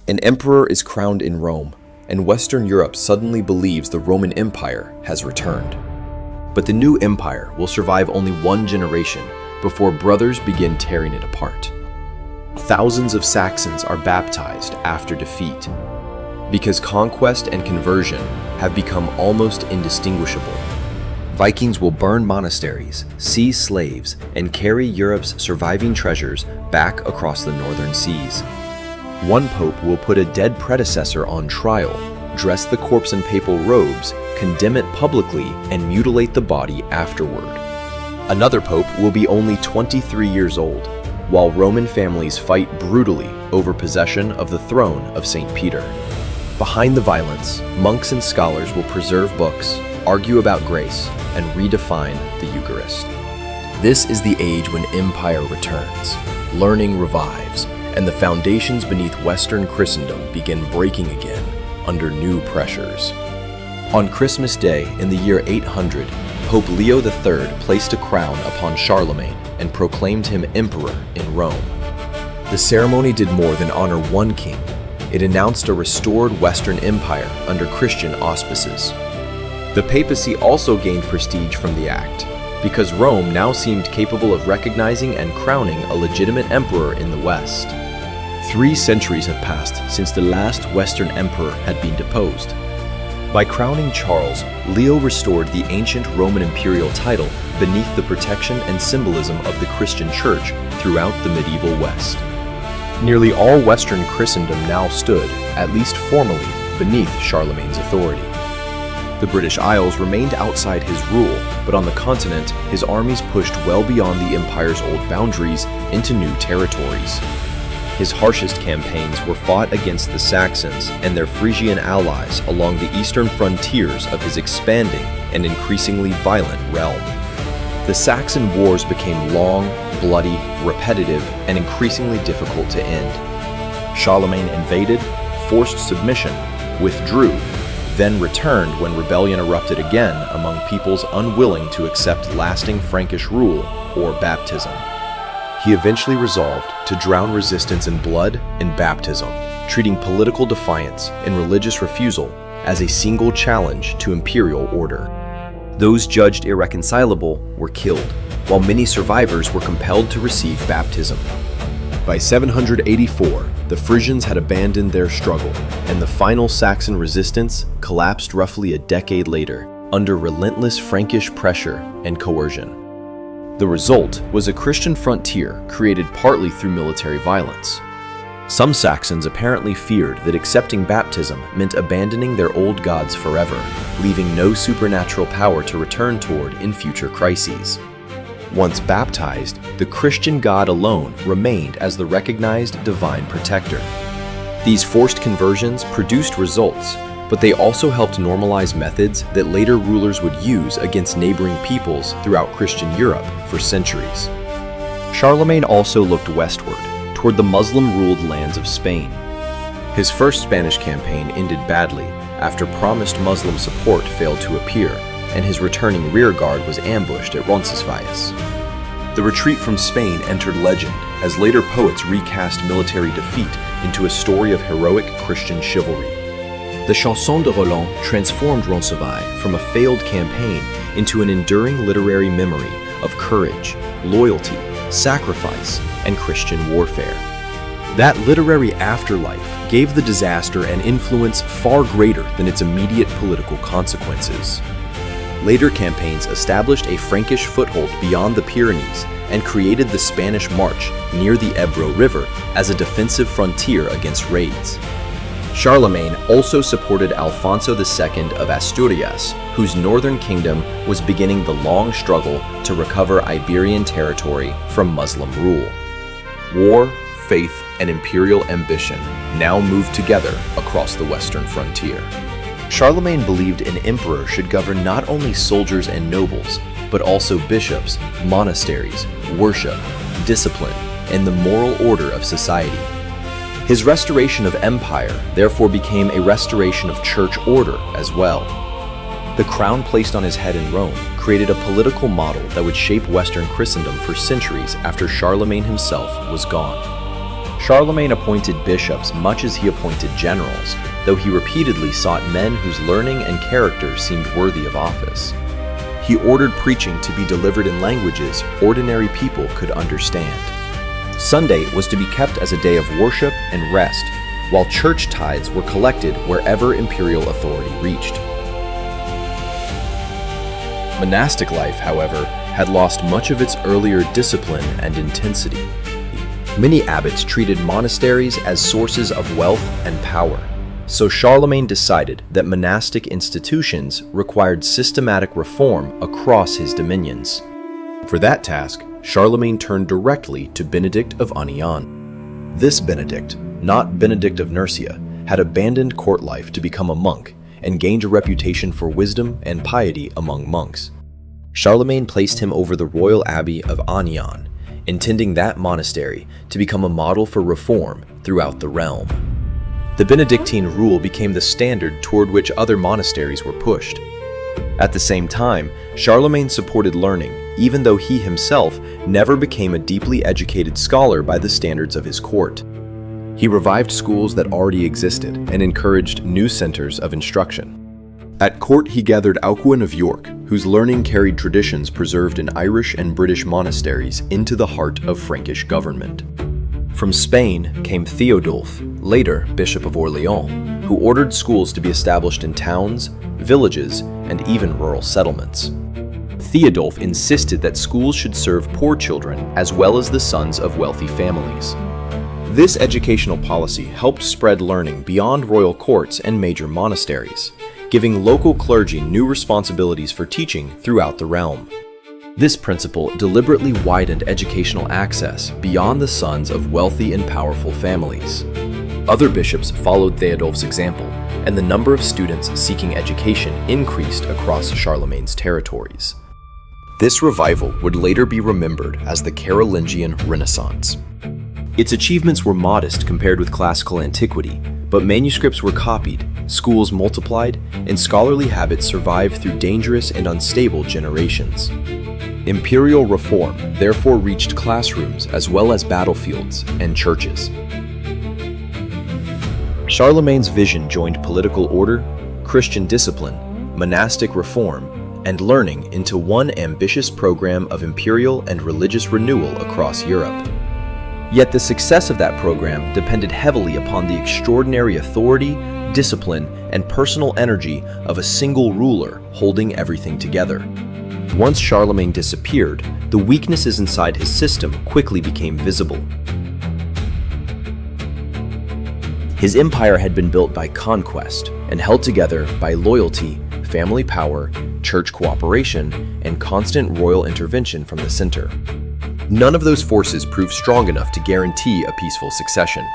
An emperor is crowned in Rome, and Western Europe suddenly believes the Roman Empire has returned. But the new empire will survive only one generation before brothers begin tearing it apart. Thousands of Saxons are baptized after defeat, because conquest and conversion have become almost indistinguishable. Vikings will burn monasteries, seize slaves, and carry Europe's surviving treasures back across the northern seas. One pope will put a dead predecessor on trial, dress the corpse in papal robes, condemn it publicly, and mutilate the body afterward. Another pope will be only 23 years old, while Roman families fight brutally over possession of the throne of St. Peter. Behind the violence, monks and scholars will preserve books, argue about grace, and redefine the Eucharist. This is the age when empire returns, learning revives, and the foundations beneath Western Christendom begin breaking again under new pressures. On Christmas Day in the year 800, Pope Leo III placed a crown upon Charlemagne and proclaimed him emperor in Rome. The ceremony did more than honor one king. It announced a restored Western Empire under Christian auspices. The papacy also gained prestige from the act, because Rome now seemed capable of recognizing and crowning a legitimate emperor in the West. 3 centuries have passed since the last Western emperor had been deposed. By crowning Charles, Leo restored the ancient Roman imperial title beneath the protection and symbolism of the Christian Church throughout the medieval West. Nearly all Western Christendom now stood, at least formally, beneath Charlemagne's authority. The British Isles remained outside his rule, but on the continent, his armies pushed well beyond the empire's old boundaries into new territories. His harshest campaigns were fought against the Saxons and their Frisian allies along the eastern frontiers of his expanding and increasingly violent realm. The Saxon wars became long, bloody, repetitive, and increasingly difficult to end. Charlemagne invaded, forced submission, withdrew, then returned when rebellion erupted again among peoples unwilling to accept lasting Frankish rule or baptism. He eventually resolved to drown resistance in blood and baptism, treating political defiance and religious refusal as a single challenge to imperial order. Those judged irreconcilable were killed, while many survivors were compelled to receive baptism. By 784, the Frisians had abandoned their struggle, and the final Saxon resistance collapsed roughly a decade later under relentless Frankish pressure and coercion. The result was a Christian frontier created partly through military violence. Some Saxons apparently feared that accepting baptism meant abandoning their old gods forever, leaving no supernatural power to return toward in future crises. Once baptized, the Christian God alone remained as the recognized divine protector. These forced conversions produced results, but they also helped normalize methods that later rulers would use against neighboring peoples throughout Christian Europe for centuries. Charlemagne also looked westward, toward the Muslim-ruled lands of Spain. His first Spanish campaign ended badly after promised Muslim support failed to appear, and his returning rearguard was ambushed at Roncesvalles. The retreat from Spain entered legend as later poets recast military defeat into a story of heroic Christian chivalry. The Chanson de Roland transformed Roncesvalles from a failed campaign into an enduring literary memory of courage, loyalty, sacrifice, and Christian warfare. That literary afterlife gave the disaster an influence far greater than its immediate political consequences. Later campaigns established a Frankish foothold beyond the Pyrenees and created the Spanish March near the Ebro River as a defensive frontier against raids. Charlemagne also supported Alfonso II of Asturias, whose northern kingdom was beginning the long struggle to recover Iberian territory from Muslim rule. War, faith, and imperial ambition now moved together across the western frontier. Charlemagne believed an emperor should govern not only soldiers and nobles, but also bishops, monasteries, worship, discipline, and the moral order of society. His restoration of empire therefore became a restoration of church order as well. The crown placed on his head in Rome created a political model that would shape Western Christendom for centuries after Charlemagne himself was gone. Charlemagne appointed bishops much as he appointed generals, though he repeatedly sought men whose learning and character seemed worthy of office. He ordered preaching to be delivered in languages ordinary people could understand. Sunday was to be kept as a day of worship and rest, while church tithes were collected wherever imperial authority reached. Monastic life, however, had lost much of its earlier discipline and intensity. Many abbots treated monasteries as sources of wealth and power, so Charlemagne decided that monastic institutions required systematic reform across his dominions. For that task, Charlemagne turned directly to Benedict of Aniane. This Benedict, not Benedict of Nursia, had abandoned court life to become a monk and gained a reputation for wisdom and piety among monks. Charlemagne placed him over the royal abbey of Aniane, intending that monastery to become a model for reform throughout the realm. The Benedictine rule became the standard toward which other monasteries were pushed. At the same time, Charlemagne supported learning, even though he himself never became a deeply educated scholar by the standards of his court. He revived schools that already existed and encouraged new centers of instruction. At court, he gathered Alcuin of York, whose learning carried traditions preserved in Irish and British monasteries into the heart of Frankish government. From Spain came Theodulf, later Bishop of Orleans, who ordered schools to be established in towns, villages, and even rural settlements. Theodulf insisted that schools should serve poor children as well as the sons of wealthy families. This educational policy helped spread learning beyond royal courts and major monasteries, giving local clergy new responsibilities for teaching throughout the realm. This principle deliberately widened educational access beyond the sons of wealthy and powerful families. Other bishops followed Theodulf's example, and the number of students seeking education increased across Charlemagne's territories. This revival would later be remembered as the Carolingian Renaissance. Its achievements were modest compared with classical antiquity, but manuscripts were copied, schools multiplied, and scholarly habits survived through dangerous and unstable generations. Imperial reform therefore reached classrooms as well as battlefields and churches. Charlemagne's vision joined political order, Christian discipline, monastic reform, and learning into one ambitious program of imperial and religious renewal across Europe. Yet the success of that program depended heavily upon the extraordinary authority, discipline, and personal energy of a single ruler holding everything together. Once Charlemagne disappeared, the weaknesses inside his system quickly became visible. His empire had been built by conquest and held together by loyalty, family power, church cooperation, and constant royal intervention from the center. None of those forces proved strong enough to guarantee a peaceful succession.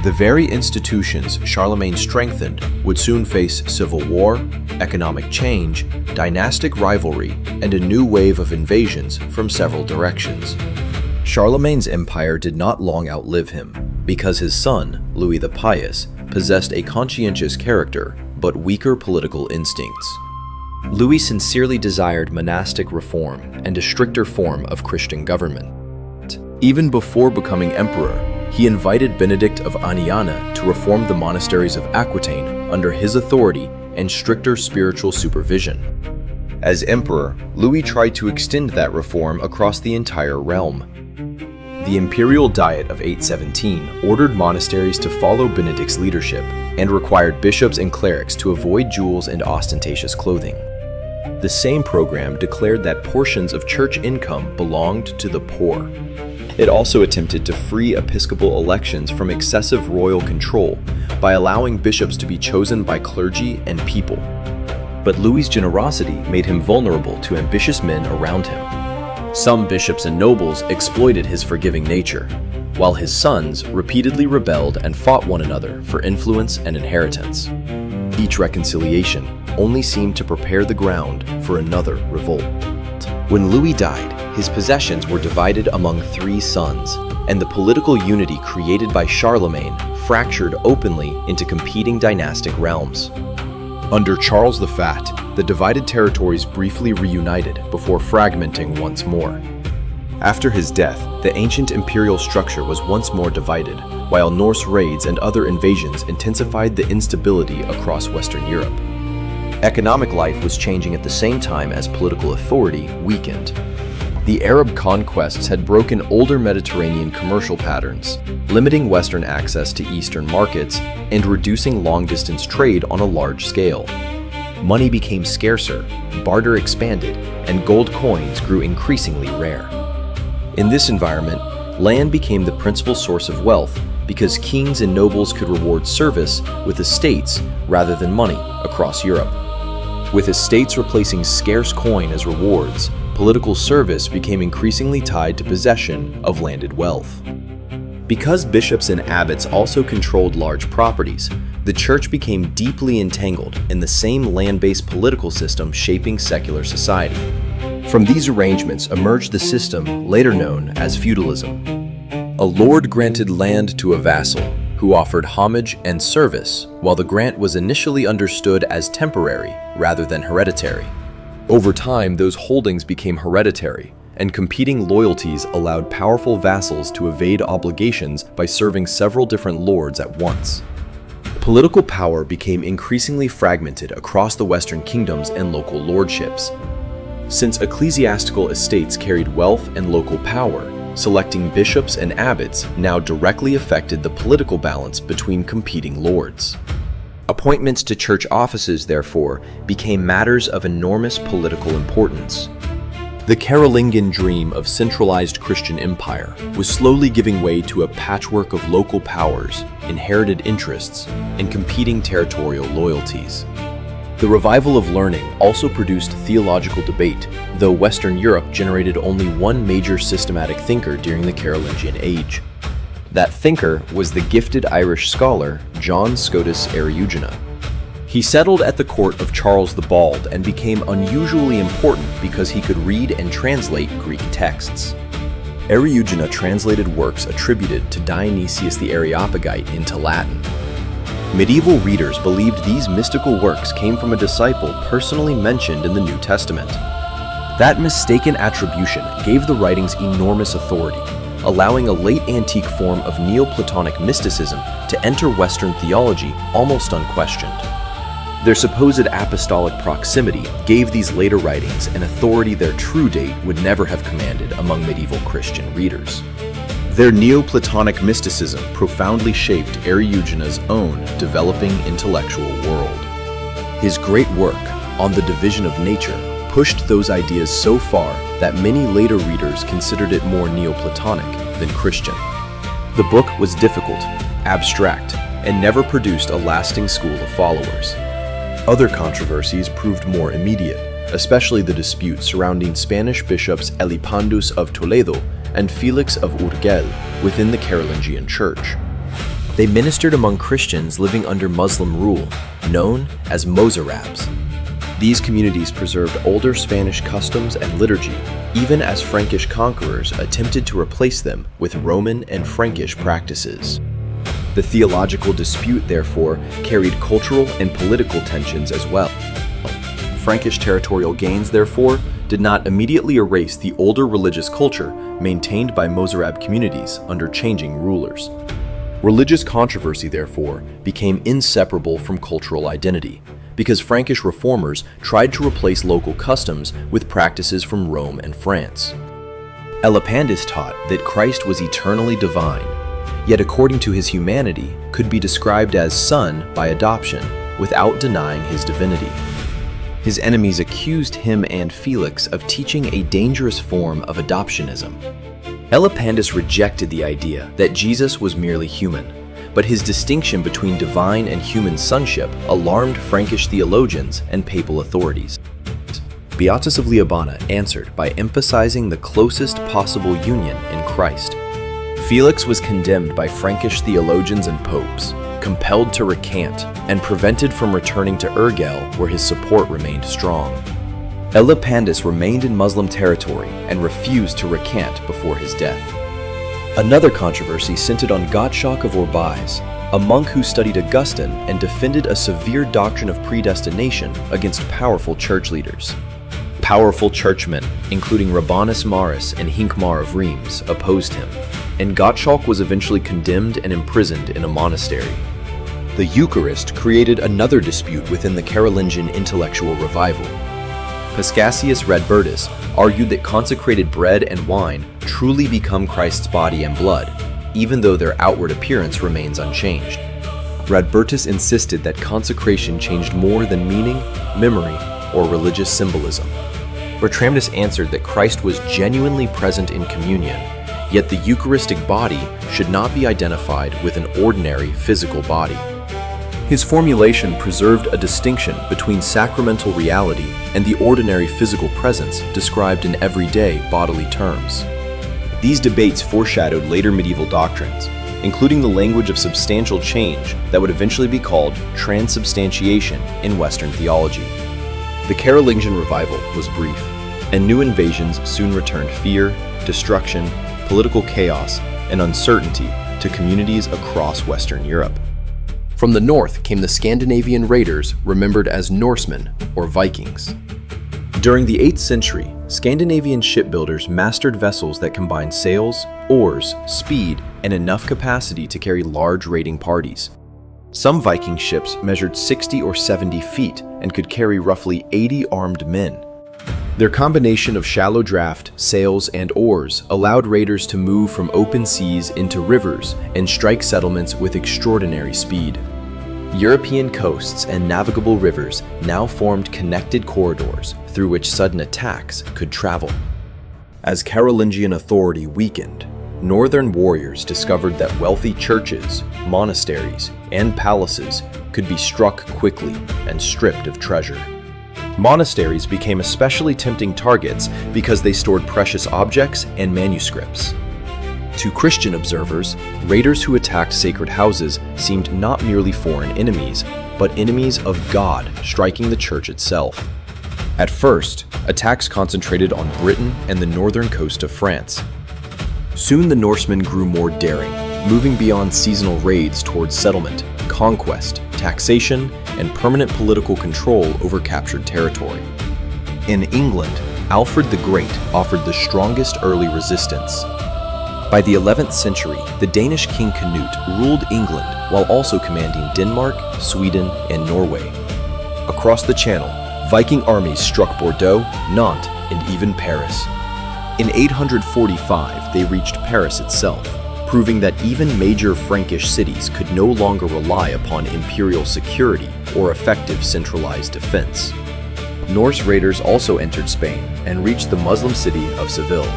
The very institutions Charlemagne strengthened would soon face civil war, economic change, dynastic rivalry, and a new wave of invasions from several directions. Charlemagne's empire did not long outlive him, because his son, Louis the Pious, possessed a conscientious character but weaker political instincts. Louis sincerely desired monastic reform and a stricter form of Christian government. Even before becoming emperor, he invited Benedict of Aniane to reform the monasteries of Aquitaine under his authority and stricter spiritual supervision. As emperor, Louis tried to extend that reform across the entire realm. The Imperial Diet of 817 ordered monasteries to follow Benedict's leadership and required bishops and clerics to avoid jewels and ostentatious clothing. The same program declared that portions of church income belonged to the poor. It also attempted to free episcopal elections from excessive royal control by allowing bishops to be chosen by clergy and people. But Louis's generosity made him vulnerable to ambitious men around him. Some bishops and nobles exploited his forgiving nature, while his sons repeatedly rebelled and fought one another for influence and inheritance. Each reconciliation only seemed to prepare the ground for another revolt. When Louis died, his possessions were divided among 3 sons, and the political unity created by Charlemagne fractured openly into competing dynastic realms. Under Charles the Fat, the divided territories briefly reunited before fragmenting once more. After his death, the ancient imperial structure was once more divided, while Norse raids and other invasions intensified the instability across Western Europe. Economic life was changing at the same time as political authority weakened. The Arab conquests had broken older Mediterranean commercial patterns, limiting Western access to Eastern markets and reducing long-distance trade on a large scale. Money became scarcer, barter expanded, and gold coins grew increasingly rare. In this environment, land became the principal source of wealth because kings and nobles could reward service with estates rather than money across Europe. With estates replacing scarce coin as rewards, political service became increasingly tied to possession of landed wealth. Because bishops and abbots also controlled large properties, the church became deeply entangled in the same land-based political system shaping secular society. From these arrangements emerged the system later known as feudalism. A lord granted land to a vassal, who offered homage and service, while the grant was initially understood as temporary rather than hereditary. Over time, those holdings became hereditary, and competing loyalties allowed powerful vassals to evade obligations by serving several different lords at once. Political power became increasingly fragmented across the Western kingdoms and local lordships. Since ecclesiastical estates carried wealth and local power, selecting bishops and abbots now directly affected the political balance between competing lords. Appointments to church offices, therefore, became matters of enormous political importance. The Carolingian dream of centralized Christian empire was slowly giving way to a patchwork of local powers, inherited interests, and competing territorial loyalties. The revival of learning also produced theological debate, though Western Europe generated only one major systematic thinker during the Carolingian age. That thinker was the gifted Irish scholar John Scotus Eriugena. He settled at the court of Charles the Bald and became unusually important because he could read and translate Greek texts. Eriugena translated works attributed to Dionysius the Areopagite into Latin. Medieval readers believed these mystical works came from a disciple personally mentioned in the New Testament. That mistaken attribution gave the writings enormous authority, allowing a late antique form of Neoplatonic mysticism to enter Western theology almost unquestioned. Their supposed apostolic proximity gave these later writings an authority their true date would never have commanded among medieval Christian readers. Their Neoplatonic mysticism profoundly shaped Eriugena's own developing intellectual world. His great work on the division of nature pushed those ideas so far that many later readers considered it more Neoplatonic than Christian. The book was difficult, abstract, and never produced a lasting school of followers. Other controversies proved more immediate, especially the dispute surrounding Spanish bishops Elipandus of Toledo and Felix of Urgel within the Carolingian Church. They ministered among Christians living under Muslim rule, known as Mozarabs. These communities preserved older Spanish customs and liturgy, even as Frankish conquerors attempted to replace them with Roman and Frankish practices. The theological dispute, therefore, carried cultural and political tensions as well. Frankish territorial gains, therefore, did not immediately erase the older religious culture maintained by Mozarab communities under changing rulers. Religious controversy, therefore, became inseparable from cultural identity, because Frankish reformers tried to replace local customs with practices from Rome and France. Elipandus taught that Christ was eternally divine, yet according to his humanity could be described as son by adoption without denying his divinity. His enemies accused him and Felix of teaching a dangerous form of adoptionism. Elipandus rejected the idea that Jesus was merely human, but his distinction between divine and human sonship alarmed Frankish theologians and papal authorities. Beatus of Liébana answered by emphasizing the closest possible union in Christ. Felix was condemned by Frankish theologians and popes, compelled to recant, and prevented from returning to Urgel, where his support remained strong. Elipandus remained in Muslim territory and refused to recant before his death. Another controversy centered on Gottschalk of Orbais, a monk who studied Augustine and defended a severe doctrine of predestination against powerful church leaders. Powerful churchmen, including Rabanus Maurus and Hincmar of Reims, opposed him, and Gottschalk was eventually condemned and imprisoned in a monastery. The Eucharist created another dispute within the Carolingian intellectual revival. Paschasius Radbertus argued that consecrated bread and wine truly become Christ's body and blood, even though their outward appearance remains unchanged. Radbertus insisted that consecration changed more than meaning, memory, or religious symbolism. Bertramnus answered that Christ was genuinely present in communion, yet the Eucharistic body should not be identified with an ordinary physical body. His formulation preserved a distinction between sacramental reality and the ordinary physical presence described in everyday bodily terms. These debates foreshadowed later medieval doctrines, including the language of substantial change that would eventually be called transubstantiation in Western theology. The Carolingian revival was brief, and new invasions soon returned fear, destruction, political chaos, and uncertainty to communities across Western Europe. From the north came the Scandinavian raiders, remembered as Norsemen or Vikings. During the 8th century, Scandinavian shipbuilders mastered vessels that combined sails, oars, speed, and enough capacity to carry large raiding parties. Some Viking ships measured 60 or 70 feet and could carry roughly 80 armed men. Their combination of shallow draft, sails, and oars allowed raiders to move from open seas into rivers and strike settlements with extraordinary speed. European coasts and navigable rivers now formed connected corridors through which sudden attacks could travel. As Carolingian authority weakened, northern warriors discovered that wealthy churches, monasteries, and palaces could be struck quickly and stripped of treasure. Monasteries became especially tempting targets because they stored precious objects and manuscripts. To Christian observers, raiders who attacked sacred houses seemed not merely foreign enemies, but enemies of God striking the church itself. At first, attacks concentrated on Britain and the northern coast of France. Soon the Norsemen grew more daring, moving beyond seasonal raids towards settlement, conquest, taxation, and permanent political control over captured territory. In England, Alfred the Great offered the strongest early resistance. By the 11th century, the Danish king Canute ruled England while also commanding Denmark, Sweden, and Norway. Across the Channel, Viking armies struck Bordeaux, Nantes, and even Paris. In 845, they reached Paris itself, proving that even major Frankish cities could no longer rely upon imperial security or effective centralized defense. Norse raiders also entered Spain and reached the Muslim city of Seville.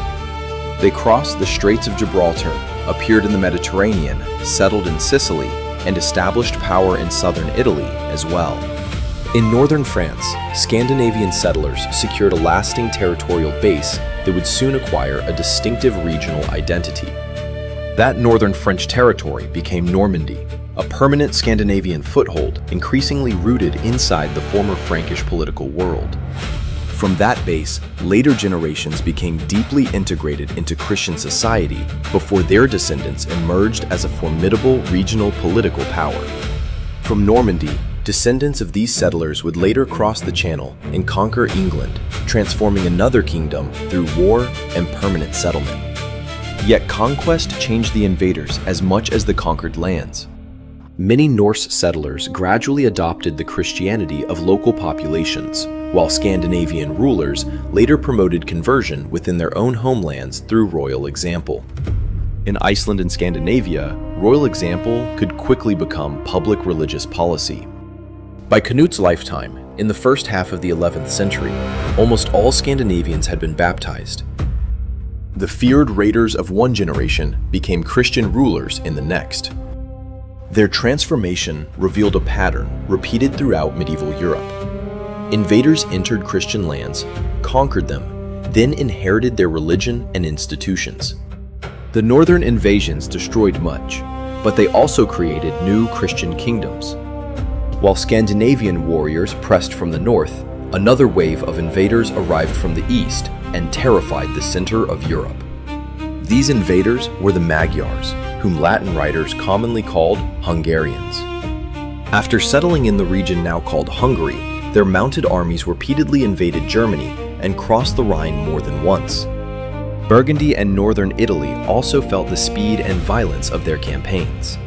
They crossed the Straits of Gibraltar, appeared in the Mediterranean, settled in Sicily, and established power in southern Italy as well. In northern France, Scandinavian settlers secured a lasting territorial base that would soon acquire a distinctive regional identity. That northern French territory became Normandy, a permanent Scandinavian foothold increasingly rooted inside the former Frankish political world. From that base, later generations became deeply integrated into Christian society before their descendants emerged as a formidable regional political power. From Normandy, descendants of these settlers would later cross the Channel and conquer England, transforming another kingdom through war and permanent settlement. Yet conquest changed the invaders as much as the conquered lands. Many Norse settlers gradually adopted the Christianity of local populations, while Scandinavian rulers later promoted conversion within their own homelands through royal example. In Iceland and Scandinavia, royal example could quickly become public religious policy. By Canute's lifetime, in the first half of the 11th century, almost all Scandinavians had been baptized. The feared raiders of one generation became Christian rulers in the next. Their transformation revealed a pattern repeated throughout medieval Europe. Invaders entered Christian lands, conquered them, then inherited their religion and institutions. The northern invasions destroyed much, but they also created new Christian kingdoms. While Scandinavian warriors pressed from the north, another wave of invaders arrived from the east and terrified the center of Europe. These invaders were the Magyars, whom Latin writers commonly called Hungarians. After settling in the region now called Hungary, their mounted armies repeatedly invaded Germany and crossed the Rhine more than once. Burgundy and northern Italy also felt the speed and violence of their campaigns.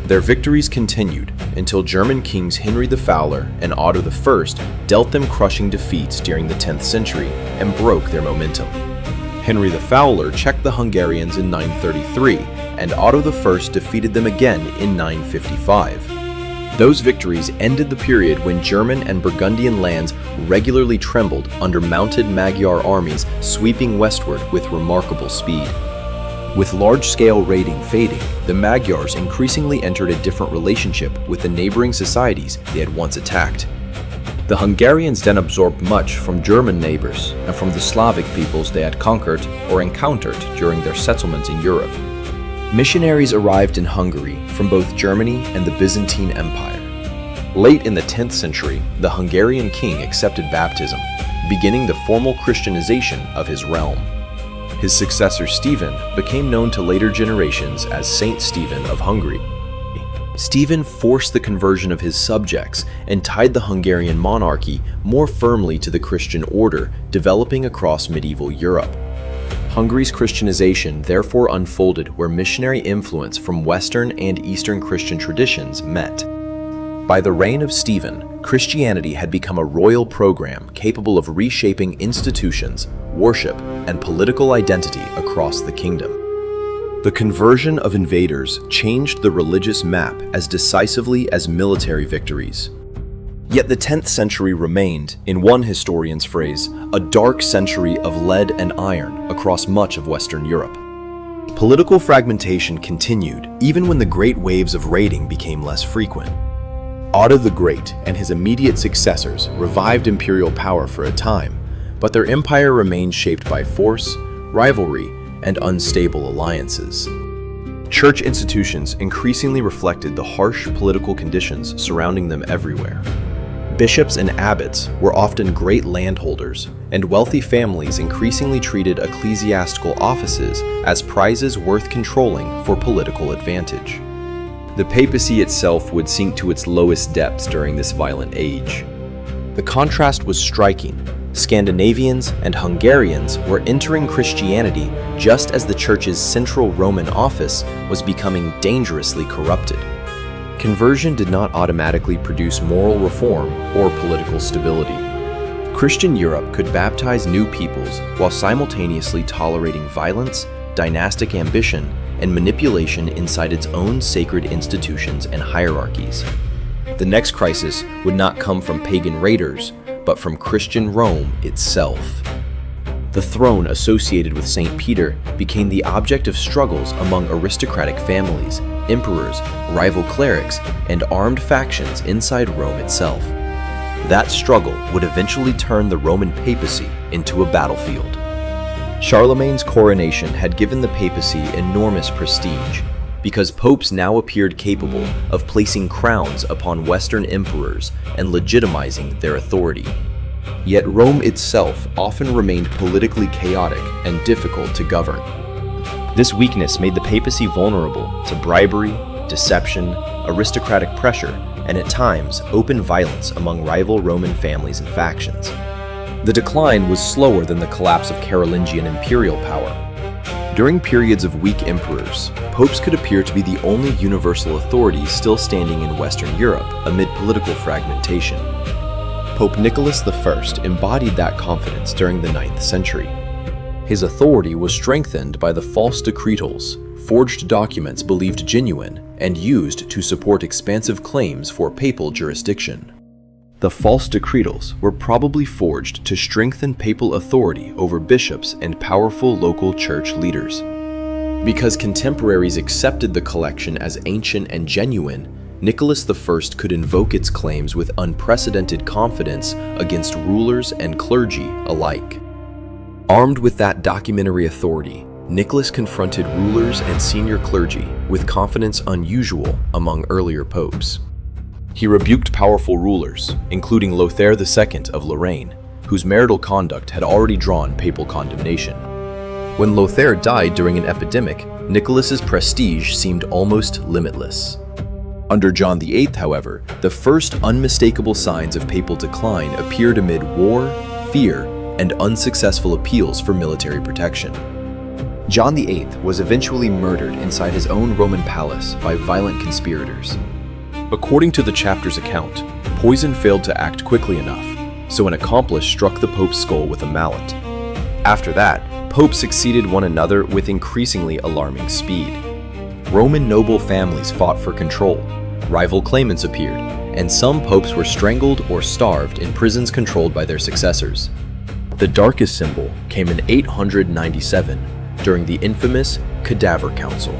Their victories continued until German kings Henry the Fowler and Otto I dealt them crushing defeats during the 10th century and broke their momentum. Henry the Fowler checked the Hungarians in 933, and Otto I defeated them again in 955. Those victories ended the period when German and Burgundian lands regularly trembled under mounted Magyar armies sweeping westward with remarkable speed. With large-scale raiding fading, the Magyars increasingly entered a different relationship with the neighboring societies they had once attacked. The Hungarians then absorbed much from German neighbors and from the Slavic peoples they had conquered or encountered during their settlements in Europe. Missionaries arrived in Hungary from both Germany and the Byzantine Empire. Late in the 10th century, the Hungarian king accepted baptism, beginning the formal Christianization of his realm. His successor Stephen became known to later generations as Saint Stephen of Hungary. Stephen forced the conversion of his subjects and tied the Hungarian monarchy more firmly to the Christian order developing across medieval Europe. Hungary's Christianization therefore unfolded where missionary influence from Western and Eastern Christian traditions met. By the reign of Stephen, Christianity had become a royal program capable of reshaping institutions, worship, and political identity across the kingdom. The conversion of invaders changed the religious map as decisively as military victories. Yet the 10th century remained, in one historian's phrase, a dark century of lead and iron across much of Western Europe. Political fragmentation continued even when the great waves of raiding became less frequent. Otto the Great and his immediate successors revived imperial power for a time, but their empire remained shaped by force, rivalry, and unstable alliances. Church institutions increasingly reflected the harsh political conditions surrounding them everywhere. Bishops and abbots were often great landholders, and wealthy families increasingly treated ecclesiastical offices as prizes worth controlling for political advantage. The papacy itself would sink to its lowest depths during this violent age. The contrast was striking. Scandinavians and Hungarians were entering Christianity just as the Church's central Roman office was becoming dangerously corrupted. Conversion did not automatically produce moral reform or political stability. Christian Europe could baptize new peoples while simultaneously tolerating violence, dynastic ambition, and manipulation inside its own sacred institutions and hierarchies. The next crisis would not come from pagan raiders, but from Christian Rome itself. The throne associated with St. Peter became the object of struggles among aristocratic families, emperors, rival clerics, and armed factions inside Rome itself. That struggle would eventually turn the Roman papacy into a battlefield. Charlemagne's coronation had given the papacy enormous prestige, because popes now appeared capable of placing crowns upon Western emperors and legitimizing their authority. Yet Rome itself often remained politically chaotic and difficult to govern. This weakness made the papacy vulnerable to bribery, deception, aristocratic pressure, and at times open violence among rival Roman families and factions. The decline was slower than the collapse of Carolingian imperial power. During periods of weak emperors, popes could appear to be the only universal authority still standing in Western Europe amid political fragmentation. Pope Nicholas I embodied that confidence during the 9th century. His authority was strengthened by the false decretals, forged documents believed genuine and used to support expansive claims for papal jurisdiction. The false decretals were probably forged to strengthen papal authority over bishops and powerful local church leaders. Because contemporaries accepted the collection as ancient and genuine, Nicholas I could invoke its claims with unprecedented confidence against rulers and clergy alike. Armed with that documentary authority, Nicholas confronted rulers and senior clergy with confidence unusual among earlier popes. He rebuked powerful rulers, including Lothair II of Lorraine, whose marital conduct had already drawn papal condemnation. When Lothair died during an epidemic, Nicholas's prestige seemed almost limitless. Under John VIII, however, the first unmistakable signs of papal decline appeared amid war, fear, and unsuccessful appeals for military protection. John VIII was eventually murdered inside his own Roman palace by violent conspirators. According to the chapter's account, poison failed to act quickly enough, so an accomplice struck the Pope's skull with a mallet. After that, popes succeeded one another with increasingly alarming speed. Roman noble families fought for control, rival claimants appeared, and some popes were strangled or starved in prisons controlled by their successors. The darkest symbol came in 897 during the infamous Cadaver Council.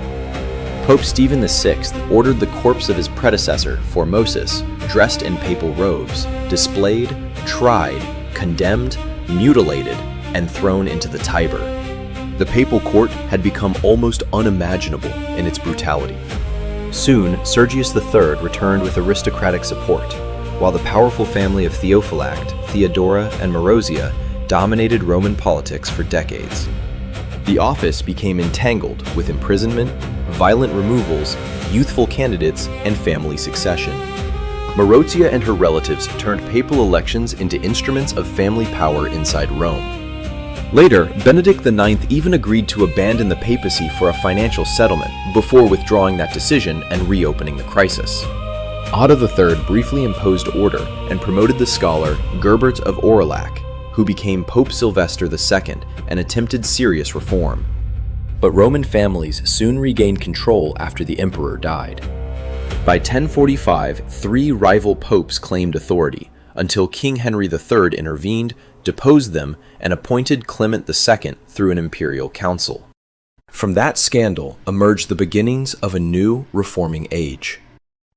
Pope Stephen VI ordered the corpse of his predecessor, Formosus, dressed in papal robes, displayed, tried, condemned, mutilated, and thrown into the Tiber. The papal court had become almost unimaginable in its brutality. Soon, Sergius III returned with aristocratic support, while the powerful family of Theophylact, Theodora, and Marozia dominated Roman politics for decades. The office became entangled with imprisonment, violent removals, youthful candidates, and family succession. Marozia and her relatives turned papal elections into instruments of family power inside Rome. Later, Benedict IX even agreed to abandon the papacy for a financial settlement before withdrawing that decision and reopening the crisis. Otto III briefly imposed order and promoted the scholar Gerbert of Aurillac, who became Pope Sylvester II and attempted serious reform. But Roman families soon regained control after the emperor died. By 1045, 3 rival popes claimed authority, until King Henry III intervened, deposed them, and appointed Clement II through an imperial council. From that scandal emerged the beginnings of a new reforming age.